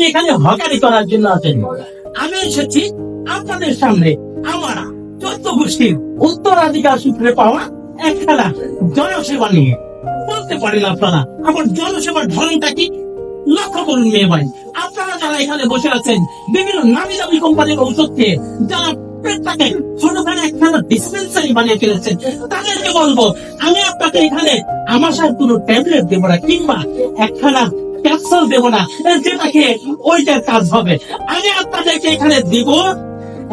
এখানে হকারি করার জন্য আছেন। আমি এসেছি আপনাদের সামনে আমার 14 গোষ্ঠীর উত্তরাধিকার সূত্রে পাওয়া একখানা জনসেবা নিয়ে। বলতে পারেন আপনারা আমার জনসেবার ধরনটা কি? লক্ষ্য করুন মেয়ে ভাই, আপনারা যারা এখানে বসে আছেন বিভিন্ন নামি দামি কোম্পানির ঔষধ খেয়ে যারা পেটটাকে ছোটখাটো একখানা ডিসপেন্সারি বানিয়ে ফেলেছেন, তাদেরকে বলবো আমি আপনাকে এখানে আমার সাথে কোনো ট্যাবলেট দেবো না কিংবা একখানা ক্যাপসুল দেবো না যেটা খেয়ে ওইটার কাজ হবে। আমি আপনাদেরকে এখানে দিব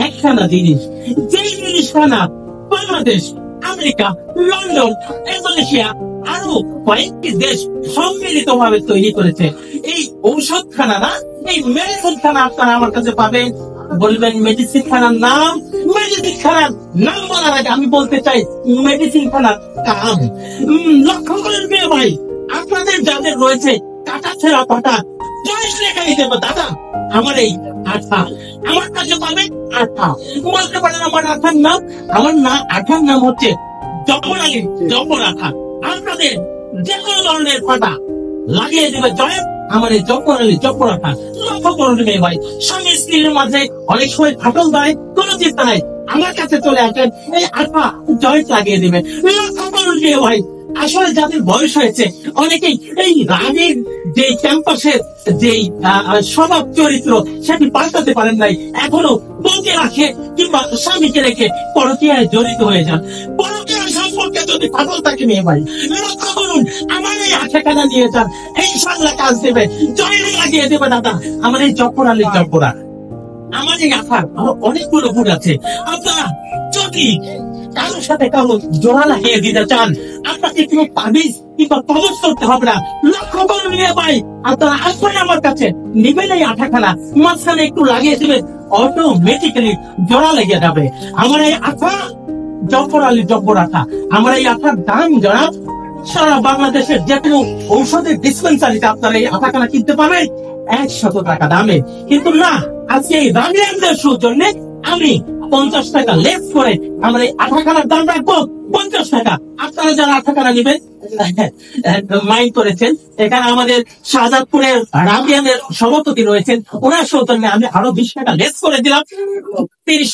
একখানা জিনিস, যেই জিনিসখানা বাংলাদেশ, আমেরিকা, লন্ডন, ইন্দোনেশিয়া আরো কয়েকটি দেশ সম্মিলিত ভাবে তৈরি করেছে। এই ঔষধ খানা না, এই মেডিসিন খানা আপনারা আমার কাছে পাবেন। বলবেন মেডিসিন খানার নাম? মেডিসিন খানার নাম বলার আগে আমি বলতে চাই মেডিসিন খানার কাম। লক্ষ্য করেন মেয়ে ভাই, আপনাদের যাদের রয়েছে কাটা ছেঁড়া পাটা চয়েস লেখাই দেবো দাদা আমার এই আঠা, আমার কাছে পাবেন আঠা। বলতে পারেন আমার আঠার নাম? আমার আঠার নাম হচ্ছে জফর আলী জফর আঠা। আপনাদের যে কোনো ধরনের পাটা লাগিয়ে দেবে জয় আমার এই জফর আলী জফর আঠা। লক্ষ্য করুন মেয়ে ভাই, স্বামী স্ত্রীর মাঝে অনেক সময় ফাটল দেয়, কোনো চিন্তা নাই, আমার কাছে চলে আসেন, এই আঠা জয়েন্ট লাগিয়ে দিবেন। লক্ষ্য করুন মেয়ে ভাই, আসলে যাদের বয়স হয়েছে অনেকেই এই রাগের যে ক্যাম্পাসের যে স্বভাব চরিত্র সেটি পাল্টাতে পারেন নাই, এখনো বউকে রাখে কিংবা স্বামীকে রেখে পরকীয়ায় জড়িত হয়ে যান। পরকীয়ার সম্পর্কে যদি ফাটল থাকে মেয়ে ভাই, লক্ষ্য করুন আমার এই আঠাখানা নিয়ে যান, এই সাল্লা কাজ দেবে, জয়েন্ট লাগিয়ে দেবে দাদা আমার এই জফর আলী জফরা। আমার এই আঠার অনেকগুলো গুণ আছে। আপনারা যদি কারোর সাথে কারো জোড়া লাগিয়ে দিতে চান, আপনাকে কোনো তাবিজ কিংবা কবজ করতে হবে না। লক্ষ্য করুন নিয়ে ভাই, আপনারা আসবেন আমার কাছে, নিবেন এই আঠাখানা, মাঝখানে একটু লাগিয়ে দিবেন, অটোমেটিক্যালি জোড়া লেগে যাবে। আমার এই আঠা জফর আলী জফর আঠা। আমার এই আঠার দাম জনাব সারা বাংলাদেশের যে কোনো ঔষধের ডিসপেন্সারিতে আপনারা এই আঠাখানা কিনতে পাবেন 100 টাকা দামে। কিন্তু না, আজকে এই রামিয়ানদের সৌজন্য আমি 50 টাকা লেস করে আমরা এই আঠাখানার দাম রাখবো 50 টাকা। আপনারা যারা আঠাখানা নেবেন মাইন্ড করেছেন, এখানে আমাদের শাহজাদপুরের রামিয়ানের সভাপতি রয়েছেন, ওনার সৌজন্যে আমি আরো 20 টাকা লেস করে দিলাম 30।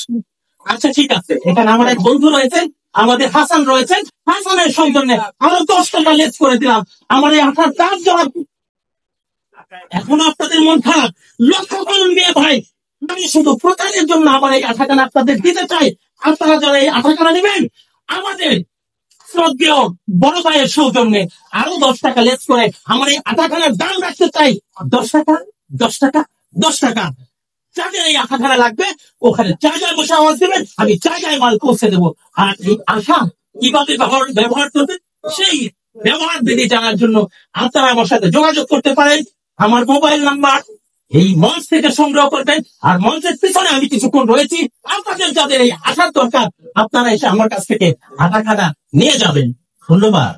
আচ্ছা ঠিক আছে, এখানে আমার এক বন্ধু রয়েছেন, আমাদের হাসান রয়েছেন, হাসানের সৌজন্যে আরো 10 টাকা লেস করে দিলাম। আমার এই আঠার দাম জবাব এখন আপনাদের মন খারাপ। লক্ষ্য করুন মেয়ে ভাই, আমি শুধু প্রচারের জন্য আমার এই আঠাখানা আপনাদের দিতে চাই। আপনারা যারা এই আঠাখানা নেবেন আমাদের শ্রদ্ধেয় বড় ভাইয়ের সৌজন্যে আরো 10 টাকা লেস করে আমার এই আঠাখানার দাম রাখতে চাই 10 টাকা 10 টাকা 10 টাকা। যাদের এই আঠাখানা লাগবে ওখানে জায়গায় বসে আওয়াজ দেবেন, আমি জায়গায় মাল পৌঁছে দেবো। আর এই আঠা কিভাবে ব্যবহার করবেন সেই ব্যবহার বিধি জানার জন্য আপনারা আমার সাথে যোগাযোগ করতে পারেন। আমার মোবাইল নাম্বার এই মঞ্চ থেকে সংগ্রহ করবেন, আর মঞ্চের পিছনে আমি কিছুক্ষণ রয়েছি। আপনাদের যাদের এই আঠার দরকার আপনারা এসে আমার কাছ থেকে আঠাখানা নিয়ে যাবেন। ধন্যবাদ।